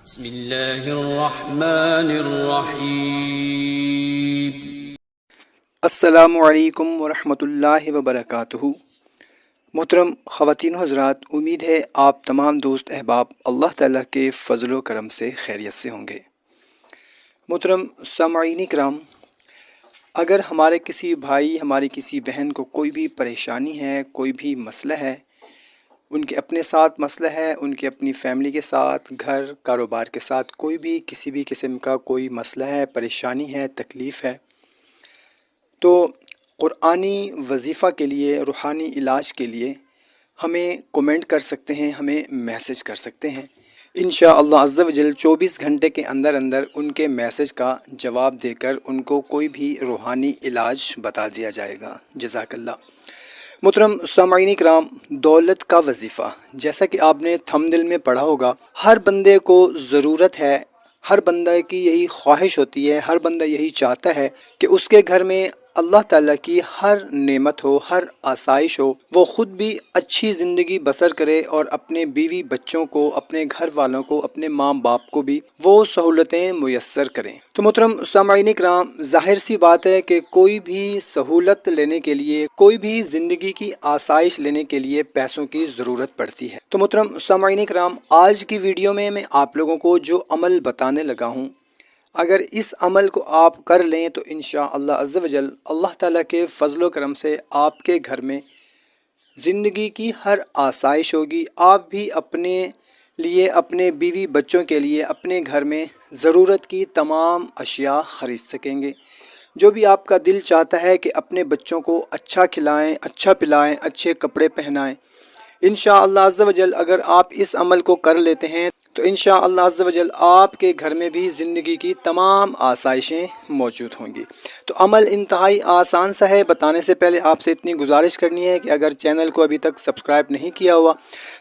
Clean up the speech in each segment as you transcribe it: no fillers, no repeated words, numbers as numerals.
بسم اللہ الرحمن الرحیم۔ السلام علیکم ورحمۃ اللہ وبرکاتہ۔ محترم خواتین و حضرات، امید ہے آپ تمام دوست احباب اللہ تعالیٰ کے فضل و کرم سے خیریت سے ہوں گے۔ محترم سامعین کرام، اگر ہمارے کسی بھائی ہماری کسی بہن کو کوئی بھی پریشانی ہے، کوئی بھی مسئلہ ہے، ان کے اپنے ساتھ مسئلہ ہے، ان کی اپنی فیملی کے ساتھ، گھر کاروبار کے ساتھ کوئی بھی کسی بھی قسم کا کوئی مسئلہ ہے، پریشانی ہے، تکلیف ہے، تو قرآنی وظیفہ کے لیے، روحانی علاج کے لیے ہمیں کومنٹ کر سکتے ہیں، ہمیں میسج کر سکتے ہیں۔ انشاءاللہ عز و جل 24 گھنٹے کے اندر ان کے میسج کا جواب دے کر ان کو کوئی بھی روحانی علاج بتا دیا جائے گا۔ جزاک اللہ۔ محترم سامعین کرام، دولت کا وظیفہ، جیسا کہ آپ نے تھمبنیل میں پڑھا ہوگا، ہر بندے کو ضرورت ہے، ہر بندہ کی یہی خواہش ہوتی ہے، ہر بندہ یہی چاہتا ہے کہ اس کے گھر میں اللہ تعالیٰ کی ہر نعمت ہو، ہر آسائش ہو، وہ خود بھی اچھی زندگی بسر کرے اور اپنے بیوی بچوں کو، اپنے گھر والوں کو، اپنے ماں باپ کو بھی وہ سہولتیں میسر کریں۔ تو محترم سامعین کرام، ظاہر سی بات ہے کہ کوئی بھی سہولت لینے کے لیے، کوئی بھی زندگی کی آسائش لینے کے لیے پیسوں کی ضرورت پڑتی ہے۔ تو محترم سامعین کرام، آج کی ویڈیو میں آپ لوگوں کو جو عمل بتانے لگا ہوں، اگر اس عمل کو آپ کر لیں تو انشاءاللہ عز و جل اللہ تعالیٰ کے فضل و کرم سے آپ کے گھر میں زندگی کی ہر آسائش ہوگی۔ آپ بھی اپنے لیے، اپنے بیوی بچوں کے لیے، اپنے گھر میں ضرورت کی تمام اشیاء خرید سکیں گے۔ جو بھی آپ کا دل چاہتا ہے کہ اپنے بچوں کو اچھا کھلائیں، اچھا پلائیں، اچھے کپڑے پہنائیں، انشاءاللہ عز و جل اگر آپ اس عمل کو کر لیتے ہیں تو انشاءاللہ عز و جل آپ کے گھر میں بھی زندگی کی تمام آسائشیں موجود ہوں گی۔ تو عمل انتہائی آسان سا ہے۔ بتانے سے پہلے آپ سے اتنی گزارش کرنی ہے کہ اگر چینل کو ابھی تک سبسکرائب نہیں کیا ہوا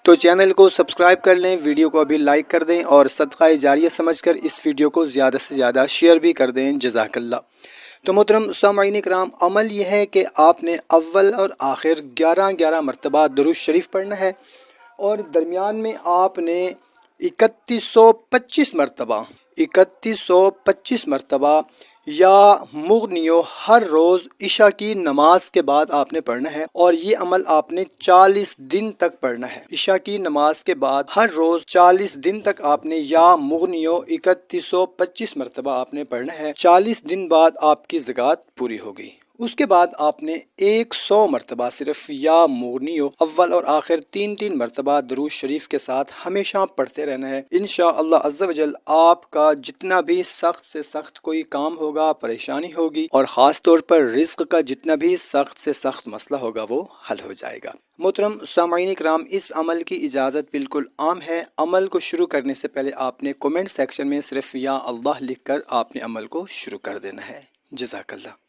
تو چینل کو سبسکرائب کر لیں، ویڈیو کو ابھی لائک کر دیں اور صدقہ جاریہ سمجھ کر اس ویڈیو کو زیادہ سے زیادہ شیئر بھی کر دیں۔ جزاک اللہ۔ تو محترم سامعین کرام، عمل یہ ہے کہ آپ نے اول اور آخر 11 مرتبہ درود شریف پڑھنا ہے اور درمیان میں آپ نے 3125 مرتبہ یا مغنیو ہر روز عشاء کی نماز کے بعد آپ نے پڑھنا ہے، اور یہ عمل آپ نے 40 دن تک پڑھنا ہے۔ عشاء کی نماز کے بعد ہر روز 40 دن تک آپ نے یا مغنیو 3125 مرتبہ آپ نے پڑھنا ہے۔ 40 دن بعد آپ کی زکوٰۃ پوری ہو گئی۔ اس کے بعد آپ نے 100 مرتبہ صرف یا مغنیو اول اور آخر 3 مرتبہ درود شریف کے ساتھ ہمیشہ پڑھتے رہنا ہے۔ انشاءاللہ عز و جل آپ کا جتنا بھی سخت سے سخت کوئی کام ہوگا، پریشانی ہوگی، اور خاص طور پر رزق کا جتنا بھی سخت سے سخت مسئلہ ہوگا وہ حل ہو جائے گا۔ محترم سامعین کرام، اس عمل کی اجازت بالکل عام ہے۔ عمل کو شروع کرنے سے پہلے آپ نے کومنٹ سیکشن میں صرف یا اللہ لکھ کر آپ نے عمل کو شروع کر دینا ہے۔ جزاک اللہ۔